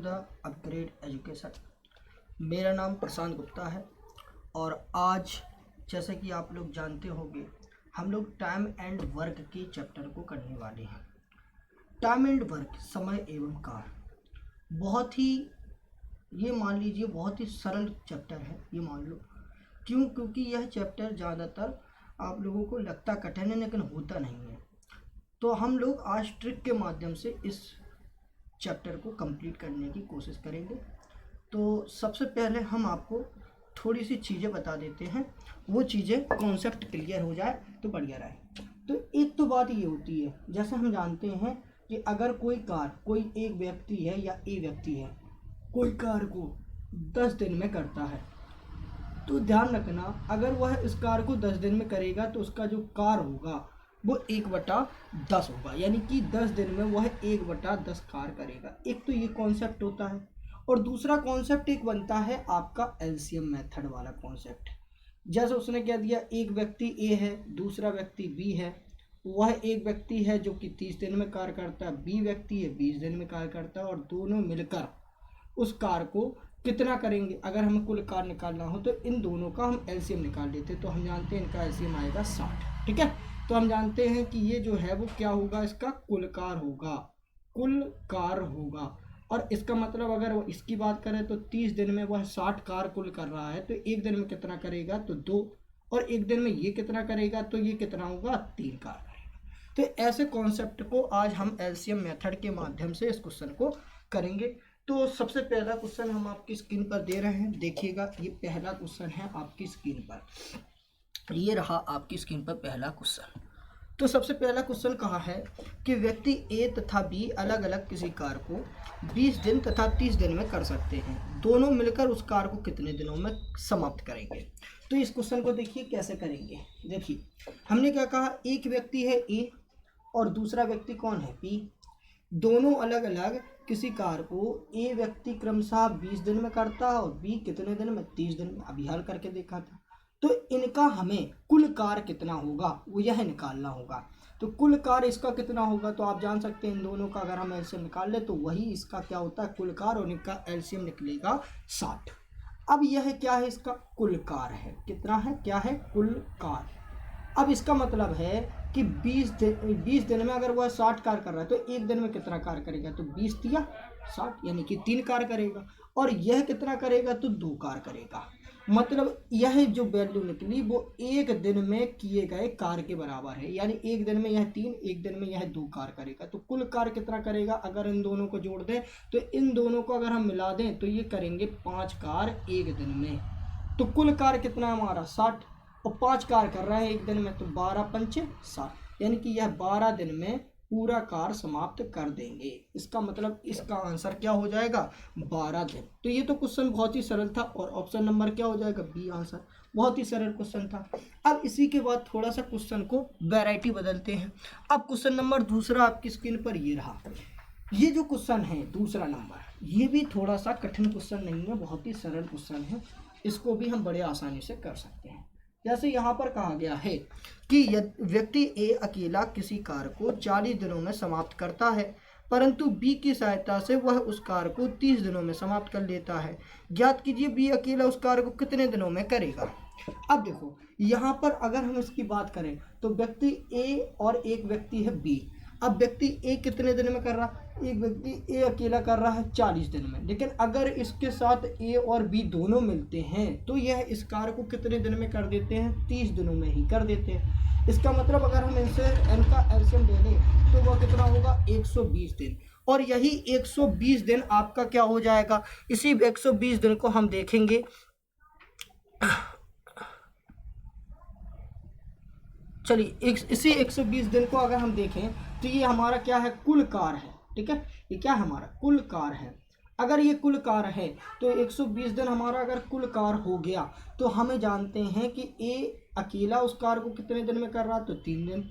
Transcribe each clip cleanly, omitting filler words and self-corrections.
Upgrade education. मेरा नाम प्रशांत गुप्ता है और आज जैसे कि आप लोग जानते होंगे हम लोग टाइम एंड वर्क के चैप्टर को करने वाले हैं। टाइम एंड वर्क, समय एवं कार्य, बहुत ही ये मान लीजिए बहुत ही सरल चैप्टर है। ये मान लो क्योंकि यह चैप्टर ज़्यादातर आप लोगों को लगता कठिन है लेकिन होता नहीं है। तो हम लोग आज ट्रिक के माध्यम से इस चैप्टर को कंप्लीट करने की कोशिश करेंगे। तो सबसे पहले हम आपको थोड़ी सी चीज़ें बता देते हैं, वो चीज़ें कॉन्सेप्ट क्लियर हो जाए तो बढ़िया रहे। तो एक तो बात ये होती है, जैसे हम जानते हैं कि अगर कोई एक व्यक्ति है या ए व्यक्ति है, कोई कार्य को 10 दिन में करता है, तो ध्यान रखना अगर वह इस कार्य को 10 दिन में करेगा तो उसका जो कार्य होगा वो 1/10 होगा, यानी कि 10 दिन में वह 1/10 कार्य करेगा। एक तो ये कॉन्सेप्ट होता है और दूसरा कॉन्सेप्ट एक बनता है आपका एलसीएम मेथड वाला कॉन्सेप्ट। जैसे उसने क्या दिया, एक व्यक्ति ए है, दूसरा व्यक्ति बी है। वह एक व्यक्ति है जो कि 30 दिन में कार्य करता है, बी व्यक्ति है 20 दिन में कार्य करता है, और दोनों मिलकर उस कार्य को कितना करेंगे। अगर हमें कुल कार्य निकालना हो तो इन दोनों का हम एलसीएम निकाल देते, तो हम जानते हैं इनका एलसीएम आएगा 60। ठीक है, तो हम जानते हैं कि ये जो है वो क्या होगा, इसका कुल कार्य होगा। और इसका मतलब अगर वो इसकी बात करें तो 30 दिन में वह 60 कार्य कुल कर रहा है, तो एक दिन में कितना करेगा तो 2, और एक दिन में ये कितना करेगा तो ये कितना होगा 3 कार्य करेगा। तो ऐसे कॉन्सेप्ट को आज हम एलसीएम मेथड के माध्यम से इस क्वेश्चन को करेंगे। तो सबसे पहला क्वेश्चन हम आपकी स्क्रीन पर दे रहे हैं, देखिएगा। ये पहला क्वेश्चन है आपकी स्क्रीन पर, ये रहा आपकी स्क्रीन पर पहला क्वेश्चन। तो सबसे पहला क्वेश्चन कहा है कि व्यक्ति ए तथा बी अलग अलग किसी कार्य को 20 दिन तथा 30 दिन में कर सकते हैं। दोनों मिलकर उस कार्य को कितने दिनों में समाप्त करेंगे। तो इस क्वेश्चन को देखिए कैसे करेंगे। देखिए हमने क्या कहा, एक व्यक्ति है ए और दूसरा व्यक्ति कौन है बी। दोनों अलग अलग किसी कार्य को ए व्यक्ति क्रमशः 20 दिन में करता है और बी कितने दिन में 30 दिन में। अभी हल करके देखा था। तो इनका हमें कुल कार्य कितना होगा वो यह निकालना होगा। तो कुल कार्य इसका कितना होगा, तो आप जान सकते हैं इन दोनों का अगर हम एलसीएम निकाल ले तो वही इसका क्या होता है कुल कार्य, और इनका एलसीएम निकलेगा 60। अब यह क्या है, इसका कुल कार्य है। कितना है, क्या है, कुल कार्य। अब इसका मतलब है कि 20 दिन में अगर वह 60 कार्य कर रहा है तो एक दिन में कितना कार्य करेगा, तो 20 दिया 60, यानी कि 3 कार्य करेगा। और यह कितना करेगा, तो 2 कार्य करेगा। मतलब यह जो वैल्यू निकली वो एक दिन में किए गए कार्य के बराबर है, यानी एक दिन में यह 3, एक दिन में यह 2 कार्य करेगा। तो कुल कार्य कितना करेगा, अगर इन दोनों को जोड़ दें तो इन दोनों को अगर हम मिला दें तो ये करेंगे 5 कार्य एक दिन में। तो कुल कार्य कितना हमारा 60, और 5 कार्य कर रहा है एक दिन में, तो 12×5 = 60, यानी कि यह 12 दिन में पूरा कार्य समाप्त कर देंगे। इसका मतलब इसका आंसर क्या हो जाएगा, 12 दिन। तो ये तो क्वेश्चन बहुत ही सरल था और ऑप्शन नंबर क्या हो जाएगा, बी आंसर। बहुत ही सरल क्वेश्चन था। अब इसी के बाद थोड़ा सा क्वेश्चन को वैरायटी बदलते हैं। अब क्वेश्चन नंबर दूसरा आपकी स्क्रीन पर ये रहा। ये जो क्वेश्चन है दूसरा नंबर, ये भी थोड़ा सा कठिन क्वेश्चन नहीं है, बहुत ही सरल क्वेश्चन है। इसको भी हम बड़े आसानी से कर सकते हैं। जैसे यहाँ पर कहा गया है कि व्यक्ति ए अकेला किसी कार्य को 40 दिनों में समाप्त करता है, परंतु बी की सहायता से वह उस कार्य को 30 दिनों में समाप्त कर लेता है। ज्ञात कीजिए बी अकेला उस कार्य को कितने दिनों में करेगा। अब देखो यहाँ पर अगर हम इसकी बात करें तो व्यक्ति ए और एक व्यक्ति है बी। अब व्यक्ति ए कितने दिन में कर रहा है, एक व्यक्ति ए अकेला कर रहा है 40 दिन में, लेकिन अगर इसके साथ ए और बी दोनों मिलते हैं तो यह इस कार्य को कितने दिन में कर देते हैं, 30 दिनों में ही कर देते हैं। इसका मतलब अगर हम इनका एलसीएम ले लें तो वह कितना होगा 120 दिन, और यही 120 दिन आपका क्या हो जाएगा। इसी 120 दिन को हम देखेंगे, चलिए इसी 120 दिन को अगर हम देखें तो ये हमारा क्या है, कुल कार्य है। ठीक है, ये क्या है, हमारा कुल कार्य है। अगर ये कुल कार्य है तो 120 दिन हमारा अगर कुल कार्य हो गया तो हमें जानते हैं कि ए अकेला उस कार्य को कितने दिन में कर रहा है, तो 3 दिन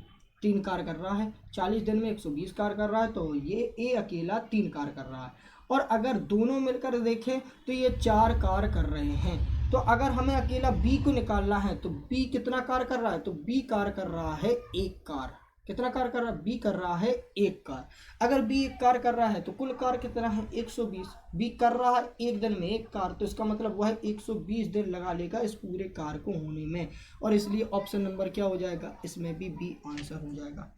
3 कार्य कर रहा है। 40 दिन में 120 कार्य कर रहा है, तो ये ए अकेला 3 कार्य कर रहा है। और अगर दोनों मिलकर देखें तो ये 4 कार्य कर रहे हैं। तो अगर हमें अकेला बी को निकालना है तो बी कितना कार्य कर रहा है, तो बी कार्य कर रहा है 1 कार्य। कितना कार्य कर रहा है? बी कर रहा है एक कार्य। अगर बी एक कार्य कर रहा है तो कुल कार्य कितना है? 120। बी कर रहा है एक दिन में एक कार्य, तो इसका मतलब वह 120 दिन लगा लेगा इस पूरे कार्य को होने में, और इसलिए ऑप्शन नंबर क्या हो जाएगा? इसमें भी बी आंसर हो जाएगा।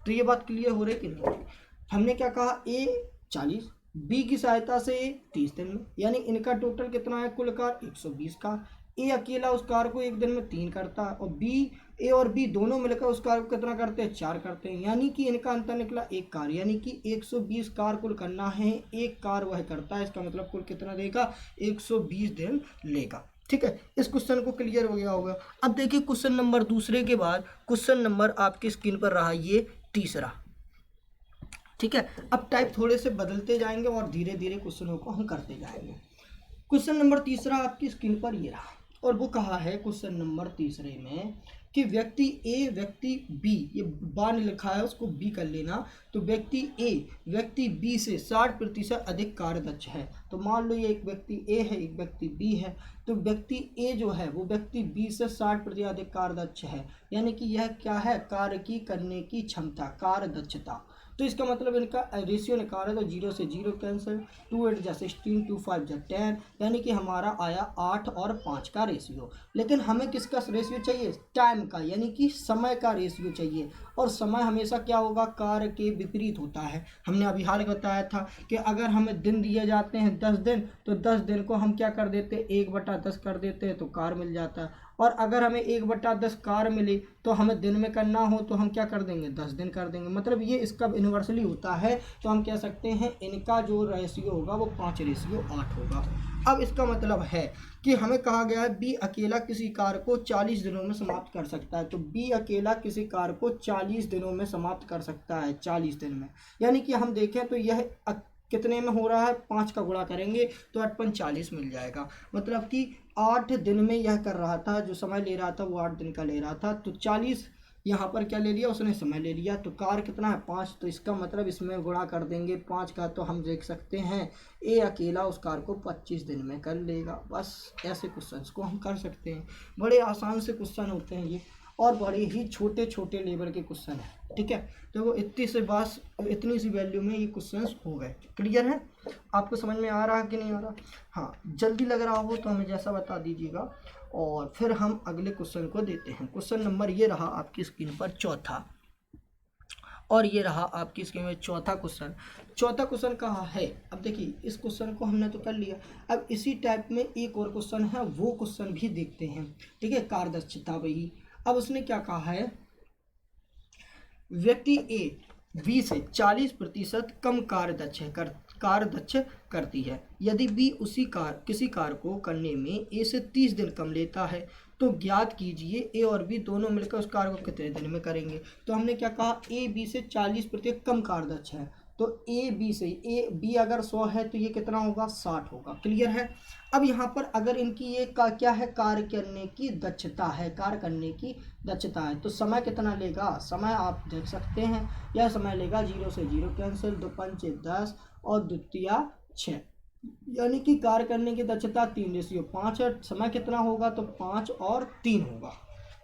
तो ये बात क्लियर हो रही कि नहीं? हमने क्या कहा? ए 40, बी की सहायता से 30 दिन में, यानी इनका टोटल कितना है? कुल कार्य 120 का। ए अकेला उस कार्य को एक दिन में 3 करता है, और बी, ए और बी दोनों मिलकर उस कार्य को कितना करते हैं? 4 करते हैं, यानी कि इनका अंतर निकला एक कार्य, यानी कि 120 कार्य कुल करना है, एक कार्य वह करता है, इसका मतलब कुल कितना देगा? 120 दिन लेगा। ठीक है, इस क्वेश्चन को क्लियर हो गया होगा। अब देखिए क्वेश्चन नंबर दूसरे के बाद क्वेश्चन नंबर आपकी स्क्रीन पर रहा ये तीसरा। ठीक है, अब टाइप थोड़े से बदलते जाएंगे और धीरे धीरे क्वेश्चनों को हम करते जाएंगे। क्वेश्चन नंबर तीसरा आपकी स्क्रीन पर ये रहा, और वो कहा है क्वेश्चन नंबर तीसरे में कि व्यक्ति ए व्यक्ति बी, ये बान लिखा है उसको बी कर लेना, तो व्यक्ति ए व्यक्ति बी से 60% अधिक कार्यदक्ष है। तो मान लो ये एक व्यक्ति ए है, एक व्यक्ति बी है, तो व्यक्ति ए जो है वो व्यक्ति बी से 60% अधिक कार्यदक्ष है, यानी कि यह क्या है? कार्य की करने की क्षमता, कार्यदक्षता। तो इसका मतलब इनका रेशियो निकाले तो 0 से 0 कैंसिल, 2 8 जा 16, 2 5 जा 10, यानी कि हमारा आया 8 और 5 का रेशियो। लेकिन हमें किसका रेशियो चाहिए? टाइम का, यानी कि समय का रेशियो चाहिए, और समय हमेशा क्या होगा? कार्य के विपरीत होता है। हमने अभी हाल बताया था कि अगर हमें दिन दिए जाते हैं 10 दिन, तो 10 दिन को हम क्या कर देते हैं? 1/10 कर देते हैं, तो कार्य मिल जाता है। और अगर हमें 1/10 कार्य मिले तो हमें दिन में करना हो तो हम क्या कर देंगे? 10 दिन कर देंगे। मतलब ये इसका यूनिवर्सली होता है, तो हम कह सकते हैं इनका जो रेशियो होगा वो 5:8 होगा। अब इसका मतलब है कि हमें कहा गया है बी अकेला किसी कार्य को 40 दिनों में समाप्त कर सकता है, तो बी अकेला किसी कार्य को 40 दिनों में समाप्त कर सकता है, 40 दिन में। यानी कि हम देखें तो यह कितने में हो रहा है? 5 का गुणा करेंगे तो 8 40 मिल जाएगा, मतलब कि 8 दिन में यह कर रहा था, जो समय ले रहा था वो 8 दिन का ले रहा था, तो 40 यहाँ पर क्या ले लिया? उसने समय ले लिया, तो कार्य कितना है? 5, तो इसका मतलब इसमें गुणा कर देंगे 5 का, तो हम देख सकते हैं ए अकेला उस कार्य को 25 दिन में कर लेगा। बस ऐसे क्वेश्चंस को हम कर सकते हैं, बड़े आसान से क्वेश्चन होते हैं ये, और बड़े ही छोटे छोटे लेवल के क्वेश्चन है। ठीक है, तो वो इतनी सी वैल्यू में ये क्वेश्चंस हो गए। क्लियर है? आपको समझ में आ रहा है कि नहीं आ रहा? हाँ, जल्दी लग रहा हो तो हमें जैसा बता दीजिएगा, और फिर हम अगले क्वेश्चन को देते हैं। क्वेश्चन नंबर ये रहा आपकी स्क्रीन पर चौथा, और ये रहा आपकी स्क्रीन में चौथा क्वेश्चन। चौथा क्वेश्चन कहा है, अब देखिए इस क्वेश्चन को हमने तो कर लिया, अब इसी टाइप में एक और क्वेश्चन है, वो क्वेश्चन भी देखते हैं। ठीक है, कार्यदक्षता वही। अब उसने क्या कहा है? व्यक्ति ए बी से 40% कम कार्यदक्ष करती है। यदि बी किसी कार्य को करने में ए से 30 दिन कम लेता है, तो ज्ञात कीजिए ए और बी दोनों मिलकर उस कार्य को कितने दिन में करेंगे। तो हमने क्या कहा? ए बी से 40% कम कार्यदक्ष है, तो ए बी अगर 100 है तो ये कितना होगा? 60 होगा। क्लियर है? अब यहाँ पर अगर इनकी ये क्या है? कार्य करने की दक्षता है, कार्य करने की दक्षता है, तो समय कितना लेगा? समय आप देख सकते हैं, यह समय लेगा 0 से 0 कैंसिल, 2 5 10 और द्वितीया 6, यानी कि कार्य करने की दक्षता 3:5 है। समय कितना होगा? तो 5 और 3 होगा।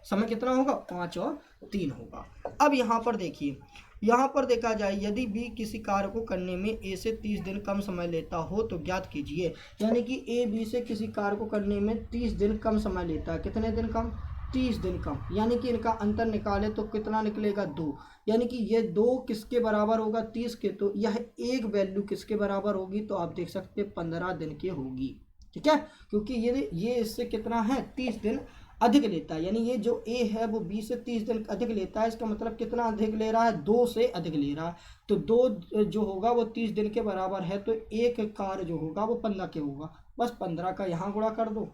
समय कितना होगा? 5 और 3 होगा। अब यहाँ पर देखिए, यहाँ पर देखा जाए यदि बी किसी कार्य को करने में ए से 30 दिन कम समय लेता हो तो ज्ञात कीजिए। यानी कि ए बी से किसी कार्य को करने में 30 दिन कम समय लेता है। कितने दिन कम? 30 दिन कम, यानी कि इनका अंतर निकाले तो कितना निकलेगा? 2, यानी कि ये 2 किसके बराबर होगा? 30 के, तो यह एक वैल्यू किसके बराबर होगी? तो आप देख सकते हैं 15 दिन की होगी। ठीक है, क्योंकि ये इससे कितना है? 30 दिन अधिक लेता है, यानी ये जो ए है वो बी से 30 दिन अधिक लेता है। इसका मतलब कितना अधिक ले रहा है? 2 से अधिक ले रहा है, तो 2 जो होगा वो 30 दिन के बराबर है, तो एक कार्य जो होगा वो 15 के होगा। बस 15 का यहाँ गुणा कर दो,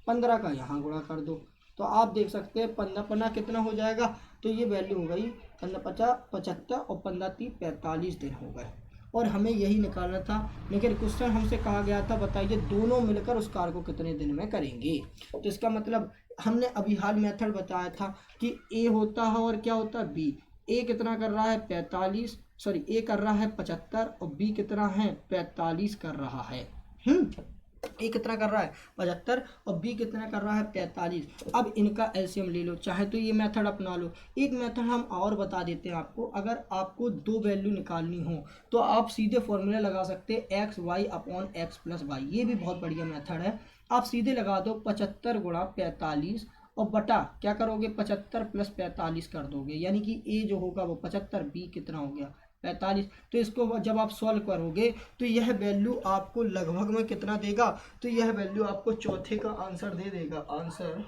15 का यहाँ गुणा कर दो, तो आप देख सकते हैं 15 कितना हो जाएगा? तो ये वैल्यू हो गई 15 75 और 15 3 45 दिन हो गए, और हमें यही निकालना था। लेकिन क्वेश्चन हमसे कहा गया था बताइए दोनों मिलकर उस कार्य को कितने दिन में करेंगे। तो इसका मतलब हमने अभी हाल मेथड बताया था कि ए होता है और क्या होता है? बी। ए कितना कर रहा है? 45, सॉरी ए कर रहा है 75 और बी कितना है? 45 कर रहा है। ए कितना कर रहा है 75 और बी कितना कर रहा है 45। अब इनका एलसीएम ले लो, चाहे तो ये मेथड अपना लो। एक मेथड हम और बता देते हैं आपको, अगर आपको दो वैल्यू निकालनी हो तो आप सीधे फॉर्मूला लगा सकते हैं x y upon x plus y. ये भी बहुत बढ़िया मेथड है। आप सीधे लगा दो 75 गुणा 45 और बटा क्या करोगे 75 प्लस 45 कर दोगे, यानी कि ए जो होगा वो 75, बी कितना हो गया 45। तो इसको जब आप सॉल्व करोगे तो यह वैल्यू आपको लगभग में कितना देगा, तो यह वैल्यू आपको चौथे का आंसर दे देगा। आंसर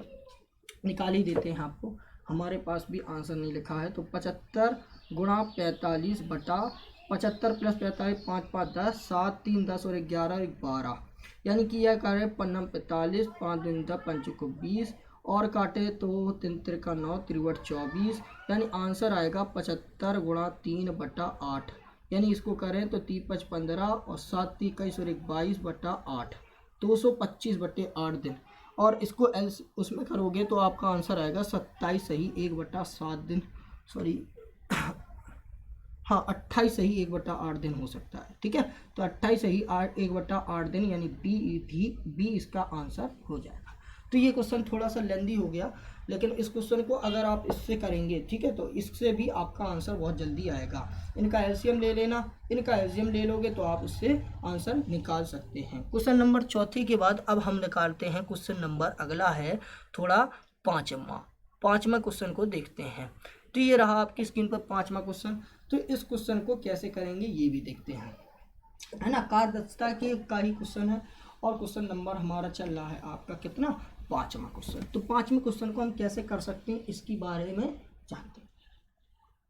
निकाल ही देते हैं आपको, हमारे पास भी आंसर नहीं लिखा है। तो 75 गुणा 45 बटा 75 प्लस 45 5 5 10 7 3 10 और 11 और 12, यानी कि यह करें 15 45 5 दूनी 10 5 को 20 और काटे तो 3 तिरका 9 तिरवट 24, यानी आंसर आएगा 75 गुणा 3 बटा 8, यानी इसको करें तो 3 5 15 और 7 3 21 और 22 बटा 8, 225 बटे 8 दिन। और इसको एल उसमें करोगे तो आपका आंसर आएगा 27 सही 1 बटा 7 दिन, सॉरी हाँ 28 सही 1 बटा 8 दिन हो सकता है। ठीक है, तो 28 सही 1 बटा 8 दिन, यानी बी इसका आंसर हो जाएगा। तो ये क्वेश्चन थोड़ा सा लेंदी हो गया, लेकिन इस क्वेश्चन को अगर आप इससे करेंगे, ठीक है, तो इससे भी आपका आंसर बहुत जल्दी आएगा। इनका एलसीएम ले लेना, इनका एलसीएम ले लोगे तो आप उससे आंसर निकाल सकते हैं। क्वेश्चन नंबर चौथे के बाद अब हम निकालते हैं क्वेश्चन नंबर, अगला है थोड़ा पाँचवा क्वेश्चन को देखते हैं। तो ये रहा आपकी स्क्रीन पर पाँचवा क्वेश्चन। तो इस क्वेश्चन को कैसे करेंगे ये भी देखते हैं, है ना। कार्यदक्षता के का ही क्वेश्चन है और क्वेश्चन नंबर हमारा चल रहा है आपका कितना, पाँचवा क्वेश्चन। तो पाँचवें क्वेश्चन को हम कैसे कर सकते हैं इसके बारे में जानते हैं।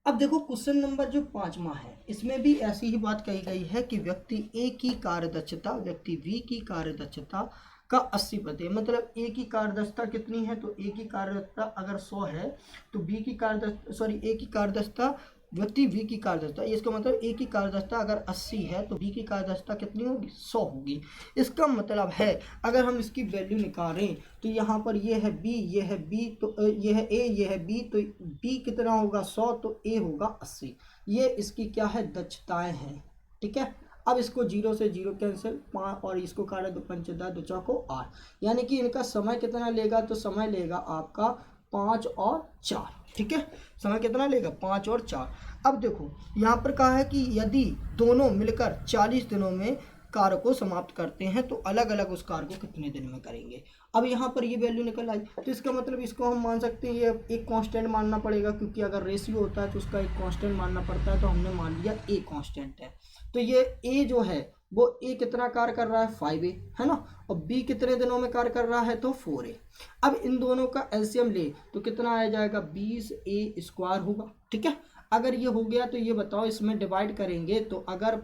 अब देखो क्वेश्चन नंबर जो पाँचवा है इसमें भी ऐसी ही बात कही गई है कि व्यक्ति ए की कार्यदक्षता व्यक्ति बी की कार्यदक्षता का 80%, मतलब ए की कार्यदक्षता कितनी है, तो ए की कार्यदक्षता अगर 100 है तो बी की कार्यदक्षता सॉरी ए की कार्यदक्षता व्यक्ति बी की कार्यदक्षता, इसका मतलब ए की कार्यदक्षता अगर 80 है तो बी की कार्यदक्षता कितनी होगी 100 होगी। इसका मतलब है अगर हम इसकी वैल्यू निकालें तो यहाँ पर ये है बी, ये है बी, तो ये है ए, ये है बी, तो बी कितना होगा 100 तो ए होगा 80। ये इसकी क्या है दक्षताएं हैं। ठीक है, अब इसको 0 से 0 कैंसिल, 5 और इसको काटा 2 5 10 2 4 8, यानी कि इनका समय कितना लेगा, तो समय लेगा आपका 5 और 4। ठीक है, समय कितना लेगा 5 और 4। अब देखो यहाँ पर कहा है कि यदि दोनों मिलकर 40 दिनों में कार्य को समाप्त करते हैं तो अलग अलग उस कार्य को कितने दिन में करेंगे। अब यहाँ पर ये वैल्यू निकल आई तो इसका मतलब इसको हम मान सकते हैं ये एक कांस्टेंट मानना पड़ेगा, क्योंकि अगर रेशियो होता है तो उसका एक कांस्टेंट मानना पड़ता है, तो हमने मान लिया ए कांस्टेंट है। तो ये ए जो है वो ए कितना कार्य कर रहा है 5A, है ना, और बी कितने दिनों में कार्य कर रहा है तो 4A। अब इन दोनों का एलसीएम ले तो कितना आ जाएगा 20A² होगा। ठीक है, अगर ये हो गया तो ये बताओ इसमें डिवाइड करेंगे तो अगर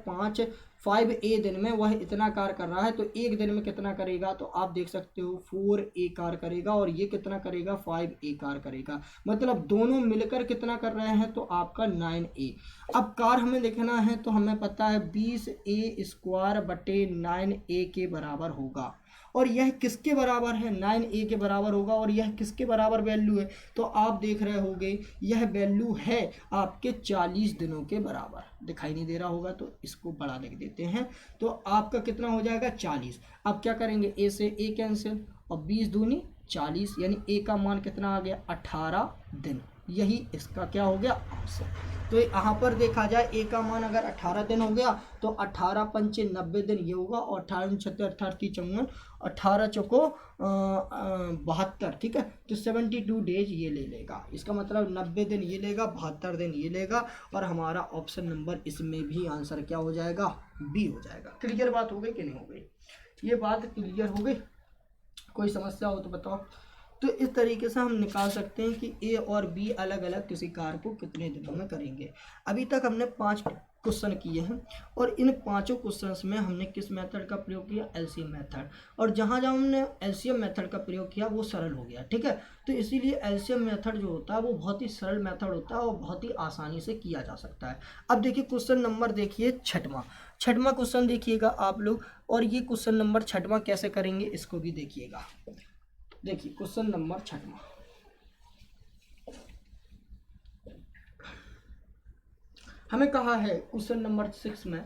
5A दिन में वह इतना कार्य कर रहा है तो एक दिन में कितना करेगा, तो आप देख सकते हो 4A कार्य करेगा और ये कितना करेगा 5A कार्य करेगा, मतलब दोनों मिलकर कितना कर रहे हैं तो आपका 9A। अब कार्य हमें देखना है तो हमें पता है 20A² बटे 9A के बराबर होगा, और यह किसके बराबर है 9A के बराबर होगा, और यह किसके बराबर वैल्यू है, तो आप देख रहे होंगे यह वैल्यू है आपके 40 दिनों के बराबर। दिखाई नहीं दे रहा होगा तो इसको बड़ा लिख देते हैं, तो आपका कितना हो जाएगा 40। अब क्या करेंगे ए से ए कैंसिल और 20 दूनी 40, यानी ए का मान कितना आ गया 18 दिन। यही इसका क्या हो गया आंसर। तो यहाँ पर देखा जाए ए का मान अगर 18 दिन हो गया तो 18 पंचे 90 दिन ये होगा, और 18 36 18 54 18 चौको 72। ठीक है, तो 72 डेज ये ले लेगा, इसका मतलब 90 दिन ये लेगा 72 दिन ये लेगा, और हमारा ऑप्शन नंबर इसमें भी आंसर क्या हो जाएगा बी हो जाएगा। क्लियर बात हो गई कि नहीं हो गई, ये बात क्लियर हो गई, कोई समस्या हो तो बताओ। तो इस तरीके से हम निकाल सकते हैं कि ए और बी अलग अलग किसी कार्य को कितने दिनों में करेंगे। अभी तक हमने 5 क्वेश्चन किए हैं और इन 5 क्वेश्चंस में हमने किस मेथड का प्रयोग किया, एलसीएम मेथड, और जहाँ जहाँ हमने एलसीएम मेथड का प्रयोग किया वो सरल हो गया। ठीक है, तो इसीलिए एलसीएम मेथड जो होता है वो बहुत ही सरल मेथड होता है और बहुत ही आसानी से किया जा सकता है। अब देखिए क्वेश्चन नंबर देखिए छठवां क्वेश्चन देखिएगा आप लोग, और ये क्वेश्चन नंबर छठवां कैसे करेंगे इसको भी देखिएगा। देखिए क्वेश्चन नंबर छठवां, हमें कहा है क्वेश्चन नंबर 6 में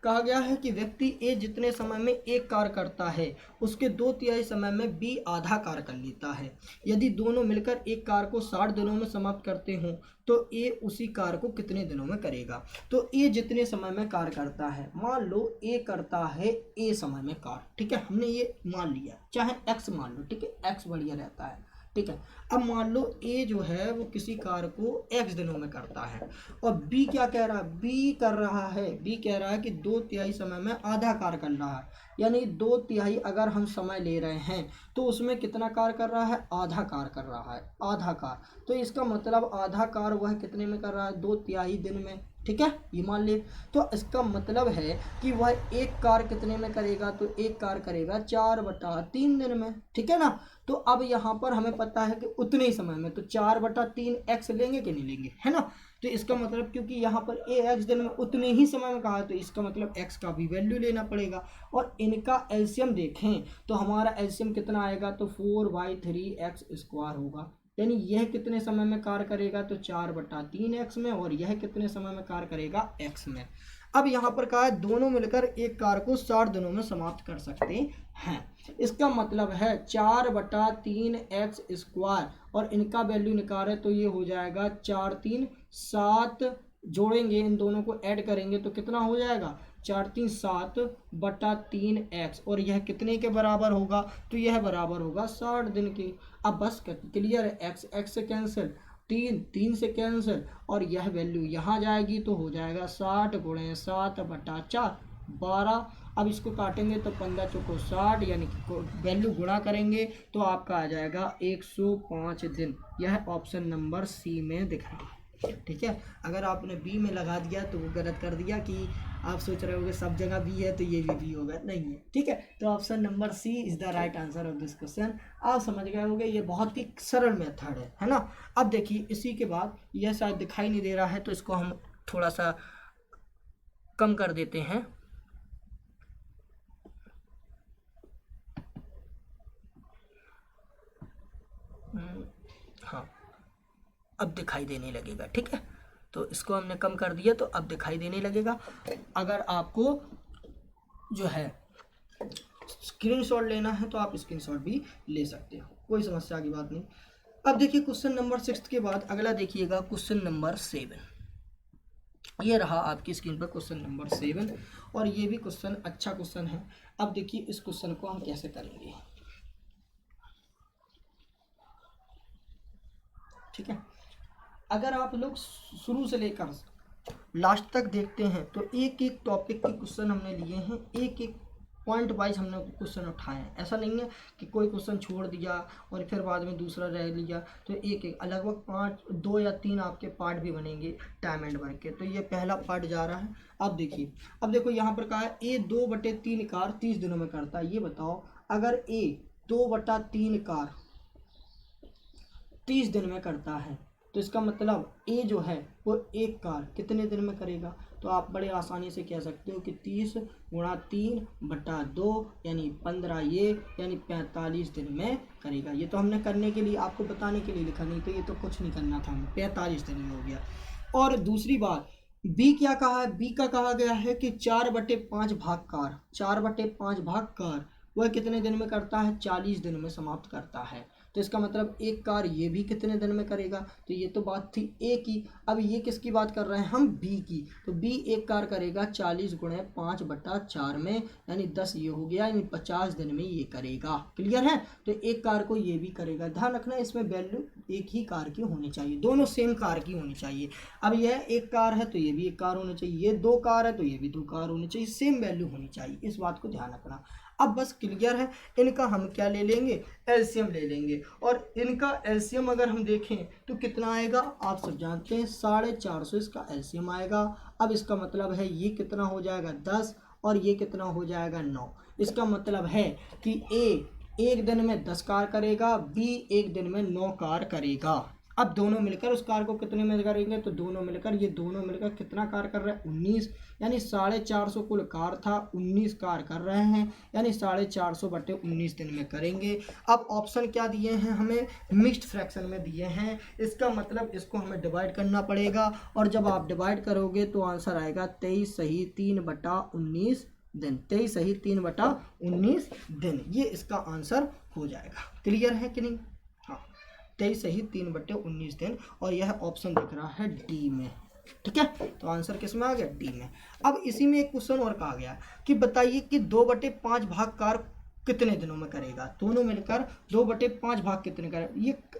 कहा गया है कि व्यक्ति ए जितने समय में एक कार्य करता है उसके 2/3 समय में बी आधा कार्य कर लेता है। यदि दोनों मिलकर एक कार्य को 60 दिनों में समाप्त करते हों तो ए उसी कार्य को कितने दिनों में करेगा। तो ए जितने समय में कार्य करता है, मान लो ए करता है ए समय में कार्य, ठीक है, हमने ये मान लिया, चाहे एक्स मान लो, ठीक है, एक्स बढ़िया रहता है, ठीक है। अब मान लो ए जो है वो किसी कार्य को एक्स दिनों में करता है और बी क्या कह रहा है, बी कह रहा है कि 2/3 समय में आधा कार्य कर रहा है, यानी 2/3 अगर हम समय ले रहे हैं तो उसमें कितना कार्य कर रहा है, आधा कार्य कर रहा है, आधा कार्य। तो इसका मतलब आधा कार्य वह कितने में कर रहा है, 2/3 दिन में, ठीक है, ये मान ले। तो इसका मतलब है कि वह एक कार्य कितने में करेगा, तो एक कार्य करेगा 4/3 दिन में, ठीक है ना। तो अब यहाँ पर हमें पता है कि उतने ही समय में, तो 4/3 एक्स लेंगे कि नहीं लेंगे, है ना। तो इसका मतलब क्योंकि यहाँ पर ए एक्स दिन में उतने ही समय में कहा है तो इसका मतलब एक्स का भी वैल्यू लेना पड़ेगा। और इनका एलसीएम देखें तो हमारा एलसीएम कितना आएगा, तो 4/3x² होगा, यानी यह कितने समय में कार्य करेगा, तो 4/3 एक्स में, और यह कितने समय में कार्य करेगा, एक्स में। अब यहाँ पर कहा है दोनों मिलकर एक कार्य को 60 दिनों में समाप्त कर सकते हैं। इसका मतलब है 4/3x² और इनका वैल्यू निकालें तो ये हो जाएगा 4 3 7, जोड़ेंगे इन दोनों को ऐड करेंगे तो कितना हो जाएगा, 4 3 7/3x, और यह कितने के बराबर होगा, तो यह बराबर होगा 60 दिन के। अब बस क्लियर है, एक्स एक्स से कैंसिल, 3 से कैंसिल, और यह वैल्यू यहाँ जाएगी तो हो जाएगा 60 × 7/4 12। अब इसको काटेंगे तो 15 चौको 60, यानी कि वैल्यू गुणा करेंगे तो आपका आ जाएगा 105 दिन। यह ऑप्शन नंबर सी में दिख रहा है, ठीक है। अगर आपने बी में लगा दिया तो वो गलत कर दिया कि आप सोच रहे होगे सब जगह बी है तो ये भी बी होगा, नहीं है, ठीक है। तो option number c is the right answer of this question. आप समझ गए होंगे, ये बहुत ही सरल मेथड है ना। अब देखिए इसी के बाद यह शायद दिखाई नहीं दे रहा है तो इसको हम थोड़ा सा कम कर देते हैं। हाँ, अब दिखाई देने लगेगा, ठीक है। तो इसको हमने कम कर दिया तो अब दिखाई देने लगेगा। अगर आपको जो है स्क्रीनशॉट लेना है तो आप स्क्रीनशॉट भी ले सकते हो, कोई समस्या की बात नहीं। अब देखिए क्वेश्चन नंबर 6 के बाद अगला देखिएगा क्वेश्चन नंबर 7। ये रहा आपकी स्क्रीन पर क्वेश्चन नंबर 7, और ये भी क्वेश्चन अच्छा क्वेश्चन है। अब देखिए इस क्वेश्चन को हम कैसे करेंगे, ठीक है। अगर आप लोग शुरू से लेकर लास्ट तक देखते हैं तो एक एक टॉपिक के क्वेश्चन हमने लिए हैं, एक एक पॉइंट वाइज हमने क्वेश्चन उठाए हैं। ऐसा नहीं है कि कोई क्वेश्चन छोड़ दिया और फिर बाद में दूसरा रह लिया, तो एक एक लगभग 5 2 या 3 आपके पार्ट भी बनेंगे टाइम एंड वर्क के। तो ये पहला पार्ट जा रहा है। अब देखिए, अब देखो यहाँ पर कहा है ए 2/3 कार्य 30 दिनों में करता है। ये बताओ अगर ए 2/3 कार्य 30 दिन में करता है तो इसका मतलब ए जो है वो एक कार्य कितने दिन में करेगा। तो आप बड़े आसानी से कह सकते हो कि 30 × 3/2 यानी 15, ये यानी 45 दिन में करेगा। ये तो हमने करने के लिए आपको बताने के लिए लिखा, नहीं तो ये तो कुछ नहीं करना था हमें, 45 दिन में हो गया। और दूसरी बात बी क्या कहा है, बी का कहा गया है कि 4/5 भाग कार्य, 4/5 भाग कार्य वह कितने दिन में करता है, 40 दिन में समाप्त करता है। तो इसका मतलब एक कार्य ये भी कितने दिन में करेगा। तो ये तो बात थी ए की। अब ये किसकी बात कर रहे हैं हम, बी की। तो बी एक कार्य करेगा 40 × 5/4 में, यानी 10 ये हो गया, यानी 50 दिन में ये करेगा। क्लियर है। तो एक कार्य को ये भी करेगा। ध्यान रखना इसमें वैल्यू एक ही कार्य की होनी चाहिए, दोनों सेम कार्य की होनी चाहिए। अब यह एक कार्य है तो ये भी एक कार्य होना चाहिए, ये 2 कार्य है तो ये भी 2 कार्य होने चाहिए, सेम वैल्यू होनी चाहिए। इस बात को ध्यान रखना। अब बस क्लियर है। इनका हम क्या ले लेंगे, एलसीएम ले लेंगे। और इनका एलसीएम अगर हम देखें तो कितना आएगा, आप सब जानते हैं 450 इसका एलसीएम आएगा। अब इसका मतलब है ये कितना हो जाएगा 10, और ये कितना हो जाएगा 9। इसका मतलब है कि ए एक दिन में 10 कार्य करेगा, बी एक दिन में 9 कार्य करेगा। अब दोनों मिलकर उस कार को कितने में करेंगे, तो दोनों मिलकर ये दोनों मिलकर कितना कार कर रहे हैं 19, यानी 450 कुल कार था, 19 कार कर रहे हैं, यानी 450 बटे 19 दिन में करेंगे। अब ऑप्शन क्या दिए हैं हमें, मिक्स्ड फ्रैक्शन में दिए हैं, इसका मतलब इसको हमें डिवाइड करना पड़ेगा, और जब आप डिवाइड करोगे तो आंसर आएगा 23 सही 3/19 दिन, 23 सही 3/19 दिन, ये इसका आंसर हो जाएगा। क्लियर है कि नहीं, हाँ 23 सही 3/19 दिन, और यह ऑप्शन दिख रहा है डी में। ठीक है, तो आंसर किस में आ गया, डी में। अब इसी में एक क्वेश्चन और कहा गया कि बताइए कि 2/5 भाग कार कितने दिनों में करेगा, दोनों मिलकर 2/5 भाग कितने करेगा,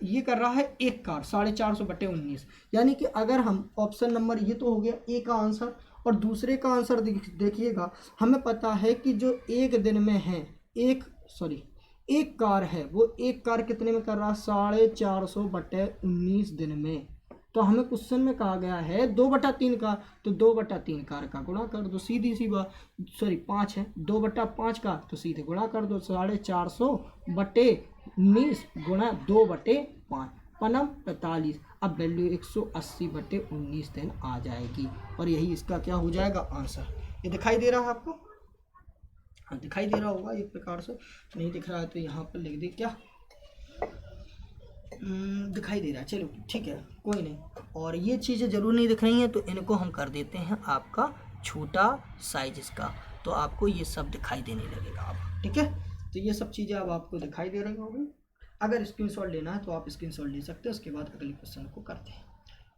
ये कर रहा है एक कार 450/19, यानी कि अगर हम ऑप्शन नंबर, ये तो हो गया ए का आंसर, और दूसरे का आंसर देखिएगा, हमें पता है कि जो एक दिन में है एक कार है, वो एक कार कितने में कर रहा है 450/19 दिन में। तो हमें क्वेश्चन में कहा गया है 2/3 कार, तो 2/3 कार का गुणा कर दो, सीधी सी बात, 5 है 2/5 का, तो सीधे गुणा कर दो, 450/19 गुणा 2/5 पनम 45, अब वैल्यू 180/19 दिन आ जाएगी, और यही इसका क्या हो जाएगा आंसर। ये दिखाई दे रहा है आपको, हाँ दिखाई दे रहा होगा एक प्रकार से, नहीं दिख रहा है तो यहाँ पर लिख दे क्या, दिखाई दे रहा है, चलो ठीक है कोई नहीं। और ये चीज़ें ज़रूर नहीं दिख रही हैं तो इनको हम कर देते हैं आपका छोटा साइज इसका, तो आपको ये सब दिखाई देने लगेगा अब। ठीक है, तो ये सब चीज़ें अब आपको दिखाई दे रही होंगी। अगर स्क्रीनशॉट लेना है तो आप स्क्रीनशॉट ले सकते हैं, उसके बाद अगले क्वेश्चन को करते हैं।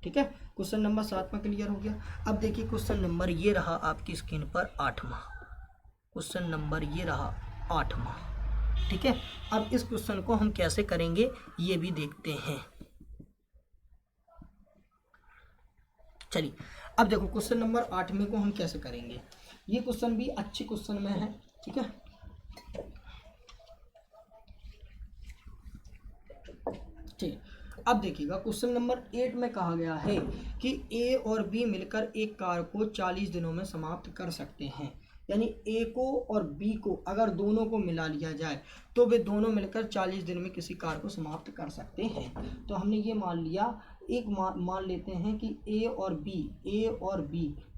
ठीक है, क्वेश्चन नंबर 7 में क्लियर हो गया। अब देखिए क्वेश्चन नंबर ये रहा आपकी स्क्रीन पर 8वां, क्वेश्चन नंबर ये रहा 8वां। ठीक है, अब इस क्वेश्चन को हम कैसे करेंगे ये भी देखते हैं। चलिए अब देखो क्वेश्चन नंबर 8 में को हम कैसे करेंगे, ये क्वेश्चन भी अच्छे क्वेश्चन में है। ठीक है, ठीक, अब देखिएगा क्वेश्चन नंबर 8 में कहा गया है कि ए और बी मिलकर एक कार को 40 दिनों में समाप्त कर सकते हैं, यानी ए को और बी को अगर दोनों को मिला लिया जाए तो वे दोनों मिलकर 40 दिन में किसी कार को समाप्त कर सकते हैं। तो हमने ये मान लिया, एक मान लेते हैं कि ए और बी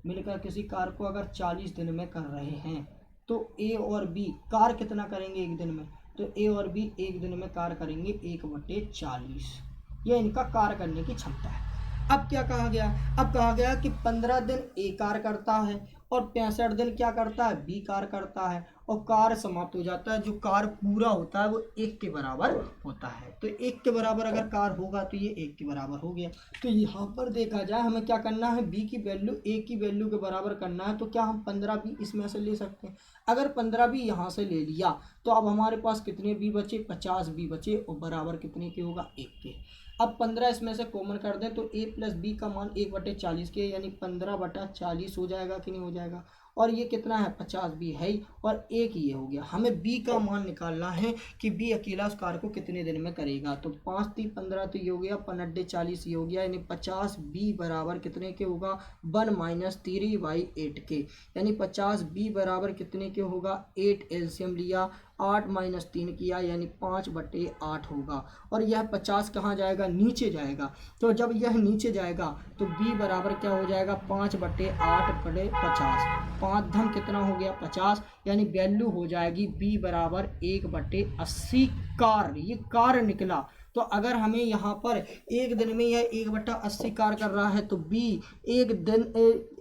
मिलकर किसी कार को अगर 40 दिन में कर रहे हैं, तो ए और बी कार कितना करेंगे एक दिन में, तो ए और बी एक दिन में कार करेंगे 1/40, यह इनका कार करने की क्षमता है। अब क्या कहा गया, अब कहा गया कि 15 दिन ए कार करता है और 65 दिन क्या करता है, बी कार करता है, और कार समाप्त हो जाता है। जो कार पूरा होता है वो 1 के बराबर होता है, तो 1 के बराबर अगर कार होगा तो ये 1 के बराबर हो गया। तो यहाँ पर देखा जाए हमें क्या करना है, बी की वैल्यू ए की वैल्यू के बराबर करना है, तो क्या हम 15 बी इसमें से ले सकते हैं। अगर 15 बी यहाँ से ले लिया तो अब हमारे पास कितने बी बचे, 50 बी बचे, और बराबर कितने के होगा, 1 के। अब 15 इसमें से कॉमन कर दें तो a प्लस बी का मान 1/40 के, यानी 15/40 हो जाएगा कि नहीं हो जाएगा, और ये कितना है 50 बी है ही, और एक ये हो गया। हमें b का मान निकालना है कि b अकेला उस कार को कितने दिन में करेगा, तो 5 3 15 तो ये हो गया, 15/40 ये हो गया, यानी 50 b बराबर कितने के होगा 1 - 3/8 के, यानी 50 b बराबर कितने के होगा 8, एलसीएम लिया 8 - 3 किया, यानी 5/8 होगा, और यह 50 कहाँ जाएगा, नीचे जाएगा। तो जब यह नीचे जाएगा तो b बराबर क्या हो जाएगा 5/8/50, 5 धन कितना हो गया 50, यानी वैल्यू हो जाएगी b बराबर 1/80 कार। ये कार निकला। तो अगर हमें यहाँ पर एक दिन में यह 1/80 कार कर रहा है, तो b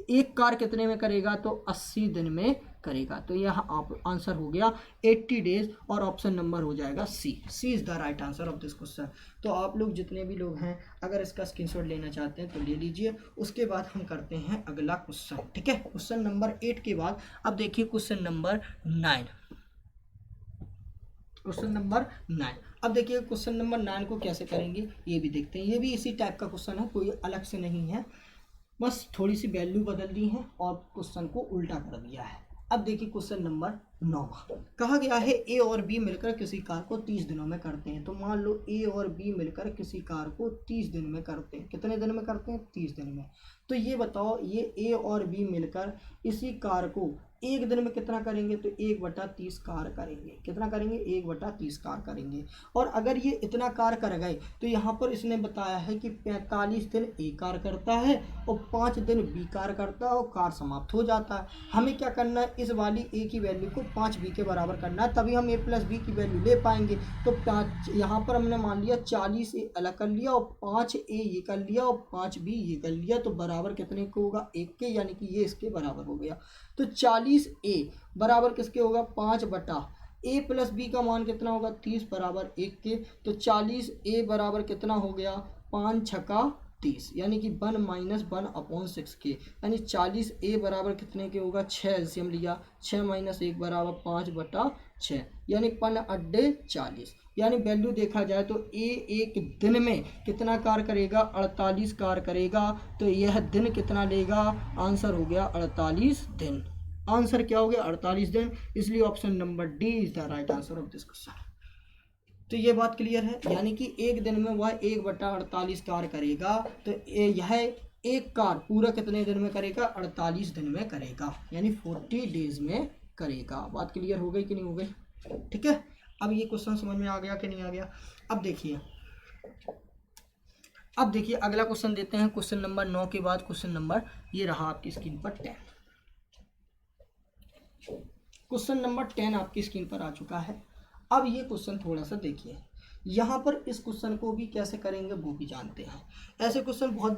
एक कार कितने में करेगा, तो 80 दिन में करेगा। तो यह आंसर हो गया 80 डेज, और ऑप्शन नंबर हो जाएगा C is the right answer of this question. तो आप लोग जितने भी लोग हैं अगर इसका स्क्रीनशॉट लेना चाहते हैं तो ले लीजिए। उसके बाद हम करते हैं अगला क्वेश्चन। ठीक है, क्वेश्चन नंबर 8 के बाद अब देखिए क्वेश्चन नंबर 9। क्वेश्चन नंबर 9, अब देखिए क्वेश्चन नंबर 9 को कैसे करेंगे ये भी देखते हैं। ये भी इसी टाइप का क्वेश्चन है, कोई अलग से नहीं है, बस थोड़ी सी वैल्यू बदल दी है और क्वेश्चन को उल्टा कर दिया है। अब देखिए क्वेश्चन नंबर 9वां कहा गया है ए और बी मिलकर किसी कार को 30 दिनों में करते हैं। तो मान लो ए और बी मिलकर किसी कार को 30 दिन में करते हैं। कितने दिन में करते हैं? 30 दिन में। तो ये बताओ, ये ए और बी मिलकर इसी कार को एक दिन में कितना करेंगे? तो 1/30 कार करेंगे। कितना करेंगे? 1/30 कार करेंगे। और अगर ये इतना कार कर गए तो यहाँ पर इसने बताया है कि 45 दिन ए कार करता है और 5 दिन बी कार करता है और कार समाप्त हो जाता है। हमें क्या करना है? इस वाली ए की वैल्यू को 5 बी के बराबर करना है, तभी हम ए प्लस बी की वैल्यू ले पाएंगे। तो 5 यहाँ पर हमने मान लिया 40 ए अलग कर लिया और 5 ए ये कर लिया और 5 बी ये कर लिया, तो बराबर कितने को होगा? 1 के, यानी कि ये इसके बराबर हो गया। तो 40 ए बराबर किसके होगा? 5 बटा ए प्लस बी का मान कितना होगा? 30 बराबर 1 के। तो 40 ए बराबर कितना हो गया? 5 छक्का 30, यानी कि 1 माइनस 1/6 के, यानी 40 ए बराबर कितने के होगा? 6 एलसीएम लिया, 6 माइनस 1 बराबर 5/6, यानी 5×8 40। यानी वैल्यू देखा जाए तो ए एक दिन में कितना कार करेगा? 48 कार करेगा। तो यह दिन कितना लेगा? आंसर हो गया 48 दिन। आंसर क्या हो गया? 48 दिन। इसलिए option number D is the right answer of this question. तो ये बात क्लियर है, यानी कि एक दिन में वह 1/48 कार करेगा। तो यह एक कार पूरा कितने दिन में करेगा? 48 दिन में करेगा, यानी 40 डेज में करेगा। बात क्लियर हो गई कि नहीं हो गई? ठीक है, अब ये क्वेश्चन समझ में आ गया कि नहीं आ गया? अब देखिए अगला क्वेश्चन देते हैं। क्वेश्चन नंबर 9 के बाद क्वेश्चन नंबर ये रहा आपकी स्क्रीन पर 10। क्वेश्चन नंबर 10 आपकी स्क्रीन पर आ चुका है। अब ये क्वेश्चन थोड़ा सा देखिए, यहाँ पर इस क्वेश्चन को भी कैसे करेंगे वो भी जानते हैं। ऐसे क्वेश्चन बहुत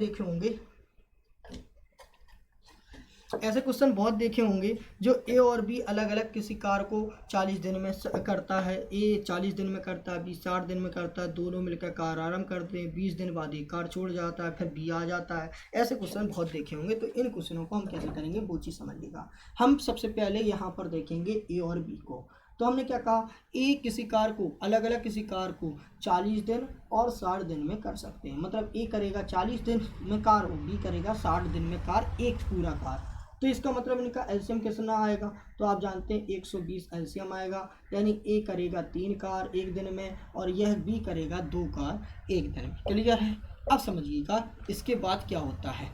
देखे होंगे जो ए और बी अलग अलग किसी कार को 40 दिन में करता है। ए 40 दिन में करता है, बी 60 दिन में करता है, दोनों मिलकर कार आरंभ करते हैं, 20 दिन बाद एक कार छोड़ जाता है, फिर बी आ जाता है। ऐसे क्वेश्चन बहुत देखे होंगे। तो इन क्वेश्चनों को हम कैसे करेंगे वो चीज़ समझिएगा। हम सबसे पहले यहाँ पर देखेंगे ए और बी को। तो हमने क्या कहा? ए किसी कार को अलग अलग किसी कार को 40 दिन और 60 दिन में कर सकते हैं। मतलब ए करेगा 40 दिन में कार और बी करेगा 60 दिन में कार, एक पूरा कार। तो इसका मतलब इनका एलसीएम कितना आएगा? तो आप जानते हैं 120 एलसीएम आएगा, यानी ए करेगा 3 कार एक दिन में और यह बी करेगा 2 कार एक दिन में। क्लियर है? अब समझिएगा इसके बाद क्या होता है।